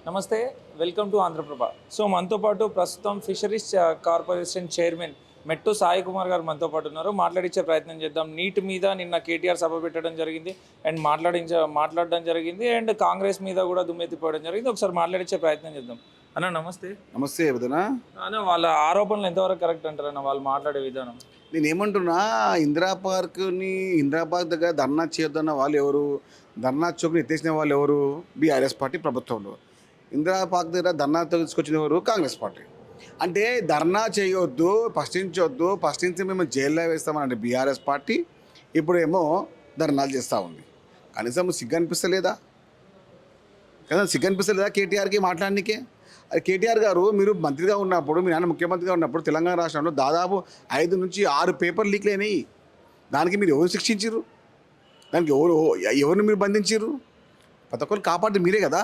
నమస్తే, welcome to Andhraprabha. So మనతో పాటు ప్రస్తుతం ఫిషరీస్ కార్పొరేషన్ చైర్మన్ మెట్టు సాయి కుమార్ గారు మనతో పాటు ఉన్నారు. మాట్లాడించే ప్రయత్నం చేద్దాం. నీట్ మీద నిన్న కేటీఆర్ సభ పెట్టడం జరిగింది అండ్ మాట్లాడడం జరిగింది అండ్ కాంగ్రెస్ మీద కూడా దుమ్మెత్తిపోవడం జరిగింది. ఒకసారి మాట్లాడించే ప్రయత్నం చేద్దాం. అన్న నమస్తే. నమస్తే వదనా. అన్న వాళ్ళ ఆరోపణలు ఎంతవరకు కరెక్ట్ అంటారన్న వాళ్ళు మాట్లాడే విధానం? నేను ఏమంటున్నా, ఇందిరా పార్క్ దగ్గర ధర్నా చేయొద్దన్న వాళ్ళు ఎవరు? ధర్నా చౌక్ని ఎత్తేసిన వాళ్ళు ఎవరు? బీఆర్ఎస్ పార్టీ ప్రభుత్వంలో. ఇందిరా పార్క్ దగ్గర ధర్నా తీసుకొచ్చిన ఎవరు? కాంగ్రెస్ పార్టీ. అంటే ధర్నా చేయొద్దు, ప్రశ్నించి మేము జైల్లో వేస్తామని బీఆర్ఎస్ పార్టీ ఇప్పుడేమో ధర్నాలు చేస్తూ ఉంది. కనీసం సిగ్గు అనిపిస్తలేదా? కేటీఆర్కి మాట్లాడడానికే? అది కేటీఆర్ గారు, మీరు మంత్రిగా ఉన్నప్పుడు, మీ నాన్న ముఖ్యమంత్రిగా ఉన్నప్పుడు తెలంగాణ రాష్ట్రంలో దాదాపు 5 నుంచి 6 పేపర్ లీక్లు అయినాయి. దానికి మీరు ఎవరు శిక్షించారు? దానికి ఎవరిని మీరు బంధించారు? ప్రతి ఒక్కరు కాపాడి మీరే కదా.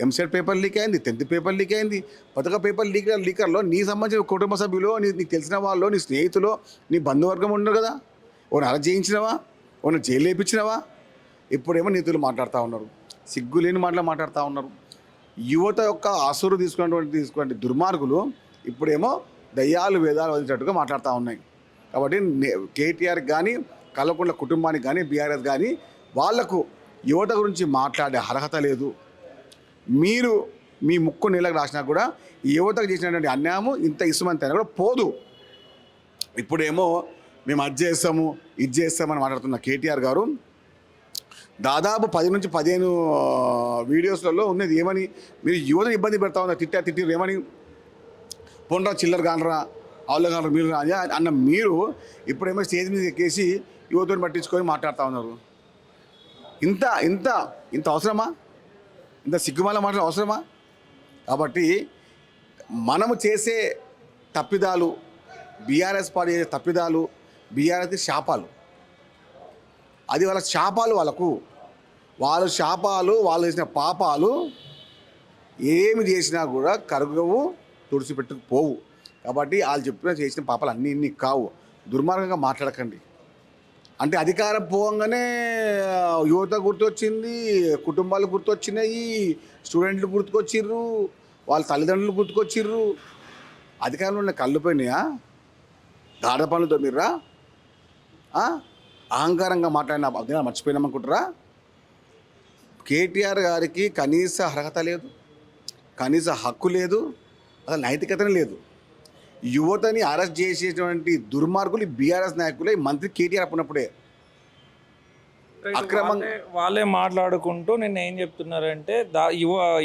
ఎంసెట్ పేపర్ లీక్ అయింది, 10th పేపర్ లీక్ అయింది. ప్రతి ఒక్క పేపర్ లీకర్లో నీ సంబంధించిన కుటుంబ సభ్యులు, నీకు తెలిసిన వాళ్ళు, నీ స్నేహితులు, నీ బంధువర్గం ఉన్నారు కదా. ఓని అరెస్ట్ చేయించినవా? ఓని జైలు వేయించినవా? ఇప్పుడేమో నీతులు మాట్లాడుతూ ఉన్నారు, సిగ్గులేని మాటలు మాట్లాడుతూ ఉన్నారు. యువత యొక్క ఆసురు తీసుకున్నటువంటి దుర్మార్గులు ఇప్పుడేమో దయ్యాలు వేదాలు వదిలినట్టుగా మాట్లాడుతూ ఉన్నాయి. కాబట్టి కేటీఆర్ కానీ, కల్వకుంట్ల కుటుంబానికి కానీ, బీఆర్ఎస్ కానీ వాళ్లకు యువత గురించి మాట్లాడే అర్హత లేదు. మీరు మీ ముక్కు నీళ్ళకు రాసినా కూడా యువతకు చేసినటువంటి అన్యాయము ఇంత ఇసుమంత అయినా కూడా పోదు. ఇప్పుడేమో మేము అది చేస్తామని మాట్లాడుతున్న కేటీఆర్ గారు దాదాపు 10 నుంచి 15 వీడియోస్లలో ఉన్నది ఏమని? మీరు యువతను ఇబ్బంది పెడతా ఉన్నారు, తిట్టిరు ఏమని? పొండ్రా చిల్లర కానరా, ఆవుల కానరా మీరు అన్న మీరు ఇప్పుడేమో స్టేజ్ మీద ఎక్కేసి యువతను పట్టించుకొని మాట్లాడుతూ ఉన్నారు. ఇంత ఇంత ఇంత అవసరమా? ఇంత సిగ్గుమాల మాటలు అవసరమా? కాబట్టి మనము చేసే తప్పిదాలు, బీఆర్ఎస్ పార్టీ చేసే తప్పిదాలు, బీఆర్ఎస్ శాపాలు, అది వాళ్ళ శాపాలు. వాళ్ళు చేసిన పాపాలు ఏమి చేసినా కూడా కరుగవు, తుడిచిపెట్టుకుపోవు. కాబట్టి వాళ్ళు చేసిన పాపాలు అన్నీ కావు. దుర్మార్గంగా మాట్లాడకండి. అంటే అధికారం పోగానే యువత గుర్తొచ్చింది, కుటుంబాలు గుర్తొచ్చినాయి, స్టూడెంట్లు గుర్తుకొచ్చిర్రు, వాళ్ళ తల్లిదండ్రులు గుర్తుకొచ్చిర్రు. అధికారంలో ఉన్న కళ్ళు పోయినాయా? గాఢ పనులతో మీర్రా? అహంకారంగా మాట్లాడిన అధికారం మర్చిపోయినామనుకుంటారా? కేటీఆర్ గారికి కనీస అర్హత లేదు, కనీస హక్కు లేదు, అసలు నైతికతనే లేదు. యువతని అరెస్ట్ చేసేటువంటి దుర్మార్గులు బీఆర్ఎస్ నాయకులే. మంత్రి కేటీఆర్ అప్పుడప్పుడే అక్రమంగా వాళ్ళే మాట్లాడుకుంటూ నిన్న ఏం చెప్తున్నారంటే,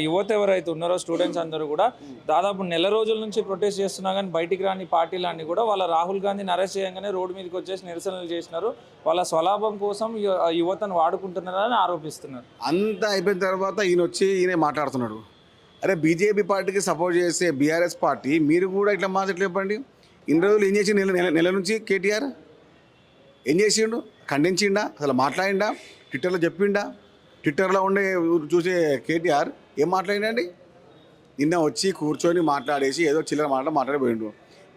యువత ఎవరైతే ఉన్నారో స్టూడెంట్స్ అందరూ కూడా దాదాపు నెల రోజుల నుంచి ప్రొటెస్ట్ చేస్తున్నా కానీ బయటికి రాని పార్టీలన్నీ కూడా వాళ్ళ రాహుల్ గాంధీని అరెస్ట్ చేయగానే రోడ్డు మీదకి వచ్చేసి నిరసనలు చేసినారు. వాళ్ళ స్వలాభం కోసం యువతను వాడుకుంటున్నారని ఆరోపిస్తున్నారు. అంతా అయిపోయిన తర్వాత ఈయన మాట్లాడుతున్నాడు. అరే, బీజేపీ పార్టీకి సపోర్ట్ చేసే బీఆర్ఎస్ పార్టీ మీరు కూడా ఇట్లా చెప్పండి. ఇన్ని రోజులు ఏం చేసి నెల నుంచి కేటీఆర్ ఏం చేసిండు? ఖండించిండా? అసలు మాట్లాడిండా? ట్విట్టర్లో చెప్పిండా? ట్విట్టర్లో ఉండే చూసే కేటీఆర్ ఏం మాట్లాడిండండి? నిన్న వచ్చి కూర్చొని మాట్లాడేసి ఏదో చిల్లర మాట్లాడిపోయిండు.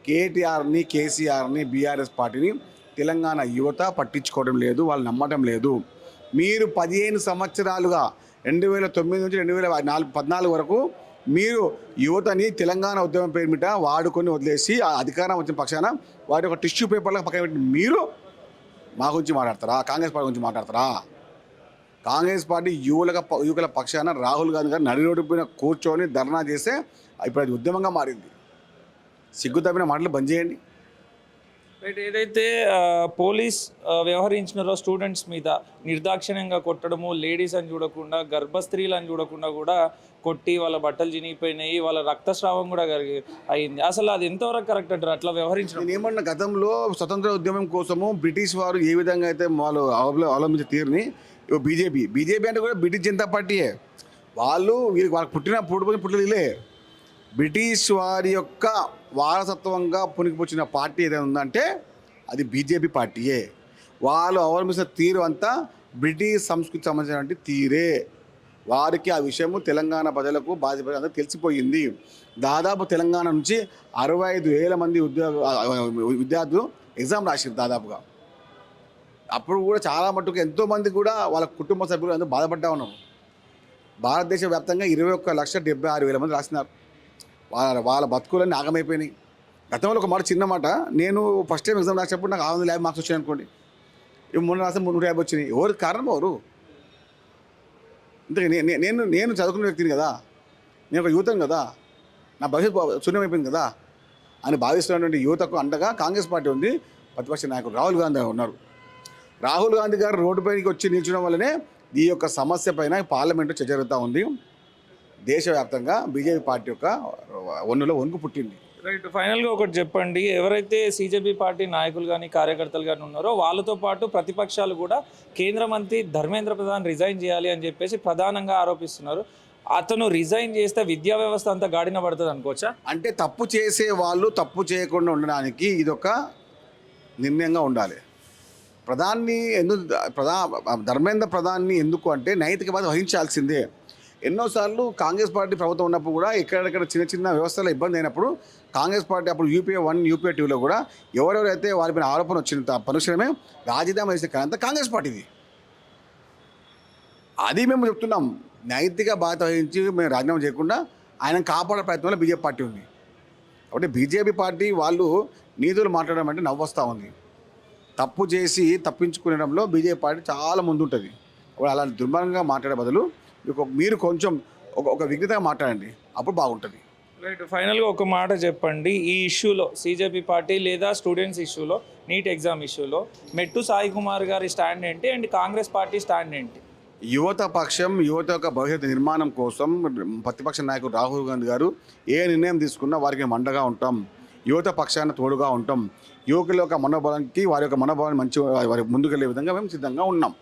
కేసీఆర్ని బీఆర్ఎస్ పార్టీని తెలంగాణ యువత పట్టించుకోవడం లేదు, వాళ్ళు నమ్మటం లేదు. మీరు 15 సంవత్సరాలుగా 2009 నుంచి 2014 వరకు మీరు యువతని తెలంగాణ ఉద్యమం పేరు మీద వాడుకొని వదిలేసి అధికారం వచ్చిన పక్షాన వాటి ఒక టిష్యూ పేపర్లకు పక్కన పెట్టి మీరు మా గురించి మాట్లాడతారా? కాంగ్రెస్ పార్టీ గురించి మాట్లాడతారా? కాంగ్రెస్ పార్టీ యువకుల పక్షాన రాహుల్ గాంధీ గారు నడి రోడ్డు పైన కూర్చొని ధర్నా చేస్తే ఇప్పుడు అది ఉద్యమంగా మారింది. సిగ్గు తప్పిన మాటలు బంద్ చేయండి. ఏదైతే పోలీస్ వ్యవహరించినారో స్టూడెంట్స్ మీద నిర్దాక్షిణ్యంగా కొట్టడము, లేడీస్ అని చూడకుండా, గర్భస్త్రీలు అని చూడకుండా కూడా కొట్టి వాళ్ళ బట్టలు చినిగిపోయినాయి, వాళ్ళ రక్తస్రావం కూడా అయింది. అసలు అది ఎంతవరకు కరెక్ట్ అంటారు అట్లా వ్యవహరించడం? నేను ఏమన్నా, గతంలో స్వతంత్ర ఉద్యమం కోసము బ్రిటిష్ వారు ఏ విధంగా అయితే వాళ్ళు అవలంబించే తీరుని బీజేపీ అంటే కూడా బ్రిటిష్ జనతా పార్టీయే. వాళ్ళకు పుట్టినలే బ్రిటిష్ వారి యొక్క వారసత్వంగా పునికిపుచ్చిన పార్టీ ఏదైనా ఉందంటే అది బీజేపీ పార్టీయే. వాళ్ళు అవలంబించిన తీరు అంతా బ్రిటిష్ సంస్కృతికి సంబంధించినటువంటి తీరే. వారికి ఆ విషయము తెలంగాణ ప్రజలకు బాధ్యత తెలిసిపోయింది. దాదాపు తెలంగాణ నుంచి 65,000 మంది విద్యార్థులు ఎగ్జామ్ రాశారు దాదాపుగా. అప్పుడు కూడా చాలా మట్టుకు ఎంతోమంది కూడా వాళ్ళ కుటుంబ సభ్యులు అందరూ బాధపడ్డా ఉన్నాము. భారతదేశ వ్యాప్తంగా 21,76,000 మంది రాసినారు. వాళ్ళ బతుకులన్నీ ఆగమైపోయినాయి. గతంలో ఒక మాట చిన్న మాట, నేను ఫస్ట్ టైం ఎగ్జామ్ రాసినప్పుడు నాకు 650 మార్క్స్ వచ్చాయి అనుకోండి. మొన్న రాస్తే 150 వచ్చినాయి. ఎవరికి కారణం ఎవరు? ఇంతకీ నేను చదువుకున్న వ్యక్తిని కదా, నేను ఒక యువతను కదా, నా భవిష్యత్తు శూన్యమైపోయింది కదా అని భావిస్తున్నటువంటి యువతకు అండగా కాంగ్రెస్ పార్టీ ఉంది. ప్రతిపక్ష నాయకుడు రాహుల్ గాంధీ ఉన్నారు. రాహుల్ గాంధీ గారు రోడ్డుపైకి వచ్చి నిల్చడం వల్లనే ఈ యొక్క సమస్య పైన పార్లమెంటు చర్చ జరుగుతూ ఉంది. దేశవ్యాప్తంగా బీజేపీ పార్టీ యొక్క వన్నులో వణుకు పుట్టింది. రైట్. ఫైనల్గా ఒకటి చెప్పండి, ఎవరైతే సీజేపీ పార్టీ నాయకులు కానీ కార్యకర్తలు కానీ ఉన్నారో వాళ్ళతో పాటు ప్రతిపక్షాలు కూడా కేంద్ర మంత్రి ధర్మేంద్ర ప్రధాన్ రిజైన్ చేయాలి అని చెప్పేసి ప్రధానంగా ఆరోపిస్తున్నారు. అతను రిజైన్ చేస్తే విద్యా వ్యవస్థ అంతా గాడిన పడుతుంది అనుకోవచ్చా? అంటే తప్పు చేసే వాళ్ళు తప్పు చేయకుండా ఉండడానికి ఇదొక నిర్ణయంగా ఉండాలి. ధర్మేంద్ర ప్రధాన్ని ఎందుకు అంటే నైతిక బాధ్యత వహించాల్సిందే. ఎన్నోసార్లు కాంగ్రెస్ పార్టీ ప్రభుత్వం ఉన్నప్పుడు కూడా ఎక్కడెక్కడ చిన్న చిన్న వ్యవస్థలో ఇబ్బంది అయినప్పుడు కాంగ్రెస్ పార్టీ అప్పుడు యూపీఏ 1 యూపీఏ 2లో కూడా ఎవరెవరైతే వారిపైన ఆరోపణ వచ్చిన పనుషమే రాజీనామా చేసిన కారణంతా కాంగ్రెస్ పార్టీది. అది మేము చెప్తున్నాం. నైతిక బాధ్యత వహించి మేము రాజీనామా చేయకుండా ఆయన కాపాడే ప్రయత్నంలో బీజేపీ పార్టీ ఉంది. కాబట్టి బీజేపీ పార్టీ వాళ్ళు నీతులు మాట్లాడడం అంటే నవ్వొస్తూ ఉంది. తప్పు చేసి తప్పించుకునేటంలో బీజేపీ పార్టీ చాలా ముందుంటుంది. అలాంటి దుర్మార్గంగా మాట్లాడే బదులు మీరు కొంచెం ఒక విఘ్నతగా మాట్లాడండి, అప్పుడు బాగుంటుంది. రైట్. ఫైనల్గా ఒక మాట చెప్పండి, ఈ ఇష్యూలో సీజేపీ పార్టీ లేదా స్టూడెంట్స్ ఇష్యూలో, నీట్ ఎగ్జామ్ ఇష్యూలో మెట్టు సాయి కుమార్ గారి స్టాండ్ ఏంటి అండ్ కాంగ్రెస్ పార్టీ స్టాండ్ ఏంటి? యువత పక్షం, యువత యొక్క భవిష్యత్తు నిర్మాణం కోసం ప్రతిపక్ష నాయకుడు రాహుల్ గాంధీ గారు ఏ నిర్ణయం తీసుకున్నా వారికి మేము అండగా ఉంటాం. యువత పక్షాన తోడుగా ఉంటాం. యువకుల యొక్క మనోబలానికి వారి యొక్క మనోబలాన్ని వారి ముందుకెళ్లే విధంగా మేము సిద్ధంగా ఉన్నాం.